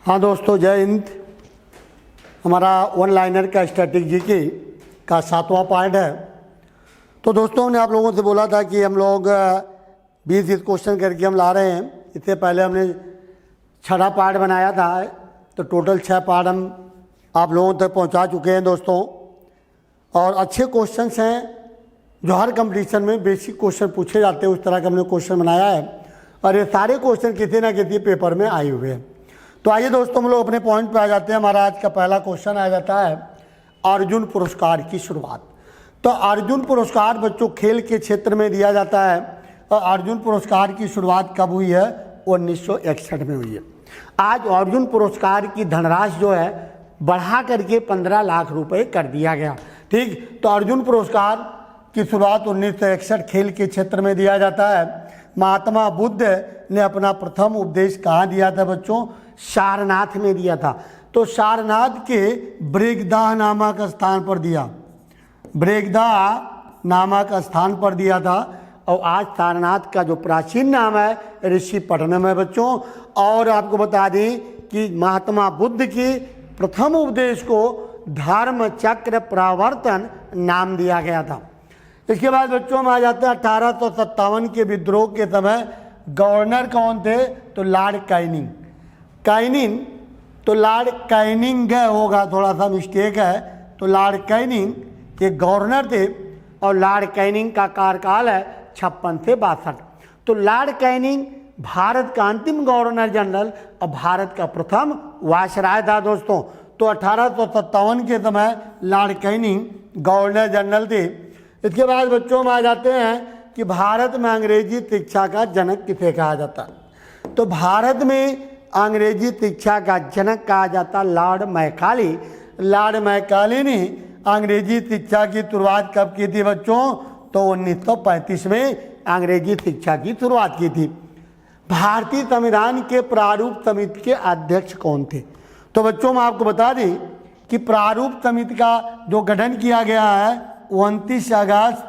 हाँ दोस्तों, जय हिंद। हमारा वन लाइनर का स्ट्रैटेजी का 7वां पार्ट है। तो दोस्तों ने आप लोगों से बोला था कि हम लोग 20 क्वेश्चन करके हम ला रहे हैं। इससे पहले हमने 6वां पार्ट बनाया था, तो टोटल 6 पार्ट हम आप लोगों तक पहुंचा चुके हैं दोस्तों। और अच्छे क्वेश्चंस हैं जो हर कंपटीशन में बेसिक क्वेश्चन पूछे जाते हैं, उस तरह का हमने क्वेश्चन बनाया है। और ये सारे क्वेश्चन किसी ना किसी पेपर में आए हुए हैं। तो आइए दोस्तों हम लोग अपने पॉइंट पे आ जाते हैं। हमारा आज का पहला क्वेश्चन आ जाता है अर्जुन पुरस्कार की शुरुआत। तो अर्जुन पुरस्कार बच्चों खेल के क्षेत्र में दिया जाता है। और अर्जुन पुरस्कार की शुरुआत कब हुई है? 1961 में हुई है। आज अर्जुन पुरस्कार की धनराशि जो है बढ़ा करके 15 लाख रुपए कर दिया गया। ठीक, तो अर्जुन पुरस्कार की शुरुआत 1961 खेल के क्षेत्र में दिया जाता है। महात्मा बुद्ध ने अपना प्रथम उपदेश कहाँ दिया था बच्चों? सारनाथ में दिया था। तो सारनाथ के ब्रेगदाह नामक स्थान पर दिया, ब्रेगदाह नामक स्थान पर दिया था। और आज सारनाथ का जो प्राचीन नाम है ऋषिपटनम है बच्चों। और आपको बता दें कि महात्मा बुद्ध के प्रथम उपदेश को धर्म चक्र प्रवर्तन नाम दिया गया था। इसके बाद बच्चों में आ जाते हैं 1857 के विद्रोह के समय गवर्नर कौन थे? तो लॉर्ड कैनिंग। कैनिंग, तो लॉर्ड कैनिंग होगा, थोड़ा सा मिस्टेक है। तो लॉर्ड कैनिंग के गवर्नर थे और लॉर्ड कैनिंग का कार्यकाल है 56 से 62। तो लॉर्ड कैनिंग भारत का अंतिम गवर्नर जनरल और भारत का प्रथम वायसराय था दोस्तों। तो 1857 के समय लॉर्ड कैनिंग गवर्नर जनरल थे। इसके बाद बच्चों में आ जाते हैं कि भारत में अंग्रेजी शिक्षा का जनक किसे कहा जाता है? तो भारत में अंग्रेजी शिक्षा का जनक कहा जाता लॉर्ड मैकाले। लॉर्ड मैकाले ने अंग्रेजी शिक्षा की शुरुआत कब की थी बच्चों? तो 1935 में अंग्रेजी शिक्षा की शुरुआत की थी। भारतीय संविधान के प्रारूप समिति के अध्यक्ष कौन थे? तो बच्चों मैं आपको बता दें कि प्रारूप समिति का जो गठन किया गया है 29 अगस्त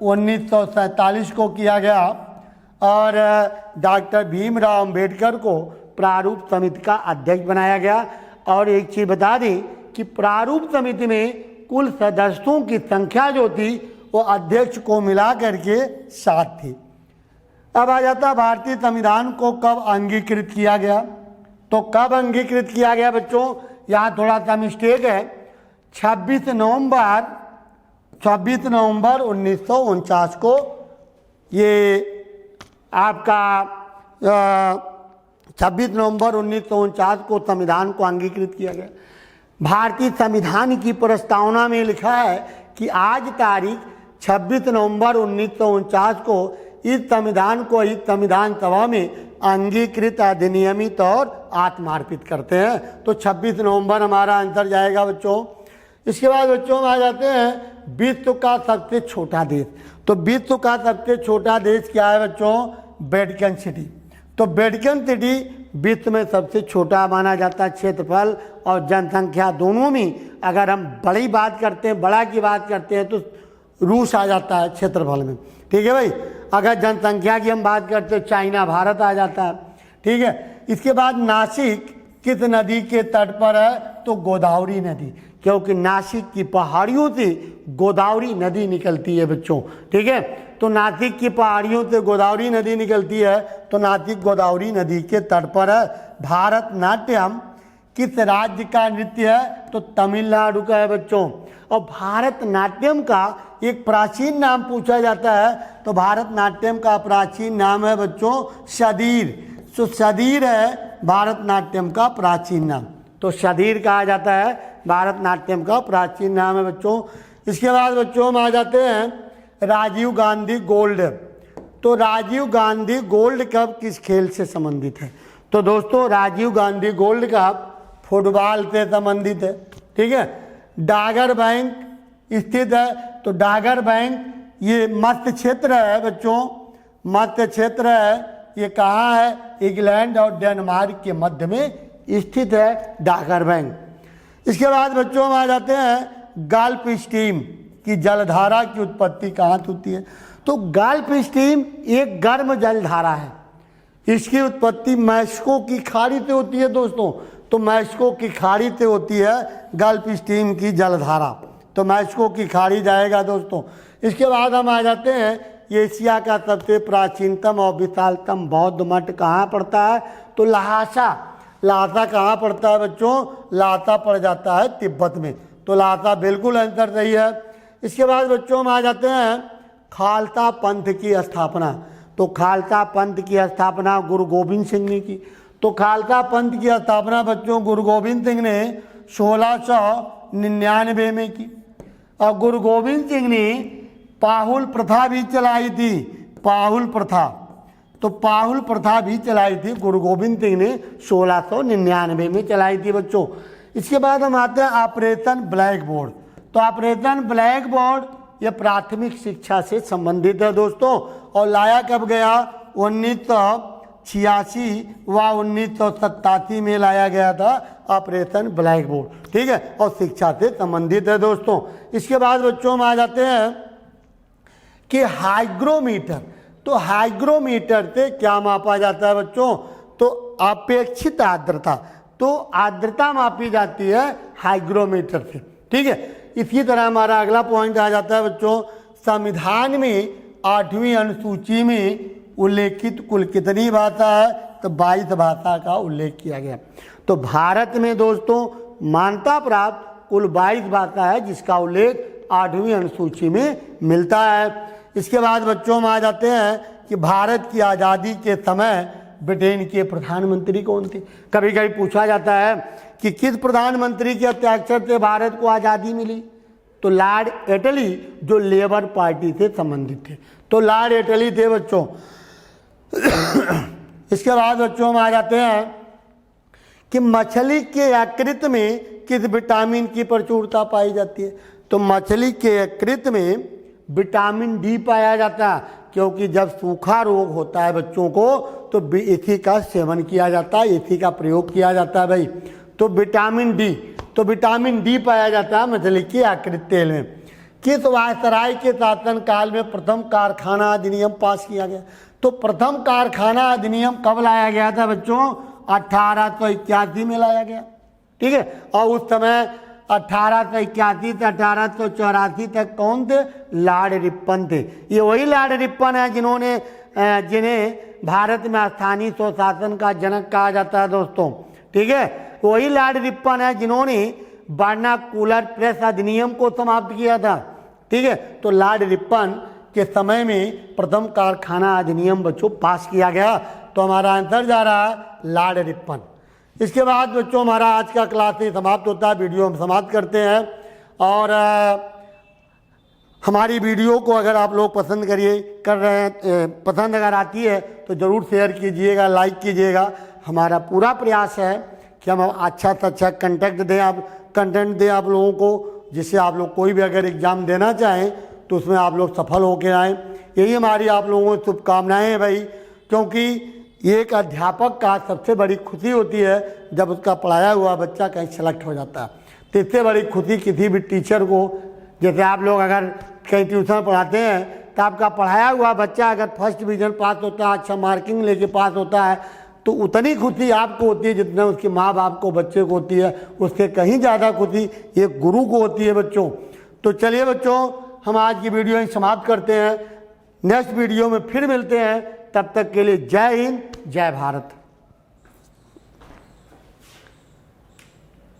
1947 को किया गया। और डॉक्टर भीमराव अंबेडकर को प्रारूप समिति का अध्यक्ष बनाया गया। और एक चीज़ बता दें कि प्रारूप समिति में कुल सदस्यों की संख्या जो थी वो अध्यक्ष को मिला करके 7 थी। अब आ जाता भारतीय संविधान को कब अंगीकृत किया गया? तो कब अंगीकृत किया गया बच्चों? यहाँ थोड़ा सा मिस्टेक है। 26 नवंबर 1949 को ये आपका 26 नवंबर 1949 को संविधान को अंगीकृत किया गया। भारतीय संविधान की प्रस्तावना में लिखा है कि आज तारीख 26 नवंबर 1949 को इस संविधान को इस संविधान सभा में अंगीकृत अधिनियमित और आत्मार्पित करते हैं। तो 26 नवंबर हमारा आंसर जाएगा बच्चों। इसके बाद बच्चों में आ जाते हैं विश्व का सबसे छोटा देश। तो विश्व का सबसे छोटा देश क्या है बच्चों? Vatican city. तो वेटिकन सिटी विश्व में सबसे छोटा माना जाता है क्षेत्रफल और जनसंख्या दोनों में। अगर हम बड़ी बात करते हैं, बड़ा की बात करते हैं, तो रूस आ जाता है क्षेत्रफल में। ठीक है भाई। अगर जनसंख्या की हम बात करते हैं चाइना, भारत आ जाता है। ठीक है। इसके बाद नासिक किस नदी के तट पर है? तो गोदावरी नदी, क्योंकि नासिक की पहाड़ियों से गोदावरी नदी निकलती है बच्चों। ठीक है। तो नासिक की पहाड़ियों से गोदावरी नदी निकलती है, तो नासिक गोदावरी नदी के तट पर है। भारतनाट्यम किस राज्य का नृत्य है? तो तमिलनाडु का है बच्चों। और भारतनाट्यम का एक प्राचीन नाम पूछा जाता है, तो भारतनाट्यम का प्राचीन नाम है बच्चों शदीर। तो शदीर है भारतनाट्यम का प्राचीन नाम। तो शदीर कहा जाता है भारतनाट्यम का प्राचीन नाम है बच्चों। इसके बाद बच्चों हम आ जाते हैं राजीव गांधी गोल्ड। तो राजीव गांधी गोल्ड कप किस खेल से संबंधित है? तो दोस्तों Rajiv Gandhi gold cup football से संबंधित है। ठीक है। डागर बैंक स्थित है। तो डागर बैंक ये मत्स्य क्षेत्र है बच्चों, मत्स्य क्षेत्र है। ये कहाँ है? इंग्लैंड और डेनमार्क के मध्य में स्थित है डागर बैंक। इसके बाद बच्चों हम आ जाते हैं गल्फ स्ट्रीम की जलधारा की उत्पत्ति कहाँ होती है? तो गल्फ स्ट्रीम एक गर्म जलधारा है। इसकी उत्पत्ति मैक्सिको की खाड़ी से होती है दोस्तों। तो मैक्सिको की खाड़ी से होती है गल्फ स्ट्रीम की जलधारा। तो मैक्सिको की खाड़ी जाएगा दोस्तों। इसके बाद हम आ जाते हैं एशिया का सबसे प्राचीनतम और विशालतम बौद्ध मठ कहाँ पड़ता है? तो लहासा। लहासा कहाँ पड़ता है बच्चों? लहासा पड़ जाता है तिब्बत में। तो लहासा बिल्कुल आंसर सही है। इसके बाद बच्चों हम आ जाते हैं खालसा पंथ की स्थापना। तो खालसा पंथ की स्थापना गुरु गोविंद सिंह ने की। तो खालसा पंथ की स्थापना बच्चों गुरु गोविंद सिंह ने 1699 में की। और गुरु गोविंद सिंह ने पाहुल प्रथा भी चलाई थी। पाहुल प्रथा, तो पाहुल प्रथा भी चलाई थी गुरु गोविंद सिंह ने 1699 में चलाई थी बच्चों। इसके बाद हम आते हैं ऑपरेशन ब्लैक बोर्ड। तो ऑपरेशन ब्लैक बोर्ड ये प्राथमिक शिक्षा से संबंधित है दोस्तों। और लाया कब गया? 1986 व 1987 में लाया गया था ऑपरेशन ब्लैक बोर्ड। ठीक है, और शिक्षा से संबंधित है दोस्तों। इसके बाद बच्चों हम आ जाते हैं कि हाइग्रोमीटर। तो हाइग्रोमीटर से क्या मापा जाता है बच्चों? तो अपेक्षित आर्द्रता। तो आर्द्रता मापी जाती है हाइग्रोमीटर से। ठीक है, इसी तरह हमारा अगला पॉइंट आ जाता है बच्चों, संविधान में 8वीं अनुसूची में उल्लेखित कुल कितनी भाषा है? तो 22 भाषा का उल्लेख किया गया। तो भारत में दोस्तों मान्यता प्राप्त कुल 22 भाषा है जिसका उल्लेख 8वीं अनुसूची में मिलता है। इसके बाद बच्चों हम आ जाते हैं कि भारत की आज़ादी के समय ब्रिटेन के प्रधानमंत्री कौन थे? कभी कभी पूछा जाता है कि किस प्रधानमंत्री के हस्ताक्षर से भारत को आज़ादी मिली? तो लॉर्ड एटली, जो लेबर पार्टी से संबंधित थे। तो लॉर्ड एटली थे बच्चों। इसके बाद बच्चों हम आ जाते हैं कि मछली के यकृत में किस विटामिन की प्रचुरता पाई जाती है? तो मछली के यकृत में विटामिन डी पाया जाता है, क्योंकि जब सूखा रोग होता है बच्चों को तो इसी का सेवन किया जाता है, इसी का प्रयोग किया जाता है भाई। तो विटामिन डी, तो विटामिन डी पाया जाता है मछली के यकृत तेल में। किस वायसराय के शासनकाल में प्रथम कारखाना अधिनियम पास किया गया? तो प्रथम कारखाना अधिनियम कब लाया गया था बच्चों? 1881 में लाया गया। ठीक है, और उस समय 1881 से 1884 तक कौन थे? लॉर्ड रिपन थे। ये वही लॉर्ड रिपन है जिन्हें भारत में स्थानीय स्वशासन का जनक कहा जाता है दोस्तों। ठीक है, वही लॉर्ड रिपन है जिन्होंने वर्नाकुलर प्रेस अधिनियम को समाप्त किया था। ठीक है, तो लॉर्ड रिपन के समय में प्रथम कारखाना अधिनियम बच्चों पास किया गया। तो हमारा आंसर जा रहा है लॉर्ड रिपन। इसके बाद बच्चों हमारा आज का क्लास ही समाप्त होता है, वीडियो हम समाप्त करते हैं। और हमारी वीडियो को अगर आप लोग पसंद कर रहे हैं, पसंद अगर आती है तो ज़रूर शेयर कीजिएगा, लाइक कीजिएगा। हमारा पूरा प्रयास है कि हम अच्छा से अच्छा कंटेंट दें आप लोगों को, जिससे आप लोग कोई भी अगर एग्ज़ाम देना चाहें तो उसमें आप लोग सफल होकर आएँ। यही हमारी आप लोगों को शुभकामनाएँ हैं भाई, क्योंकि एक अध्यापक का सबसे बड़ी खुशी होती है जब उसका पढ़ाया हुआ बच्चा कहीं सेलेक्ट हो जाता है। तो इससे बड़ी खुशी किसी भी टीचर को, जैसे आप लोग अगर कहीं ट्यूशन पढ़ाते हैं तो आपका पढ़ाया हुआ बच्चा अगर फर्स्ट डिवीज़न पास होता है, अच्छा मार्किंग लेके पास होता है, तो उतनी खुशी आपको होती है जितना उसके माँ बाप को बच्चे को होती है। उससे कहीं ज़्यादा खुशी एक गुरु को होती है बच्चों। तो चलिए बच्चों, हम आज की वीडियो ही समाप्त करते हैं। नेक्स्ट वीडियो में फिर मिलते हैं, तब तक के लिए जय हिंद, जय भारत।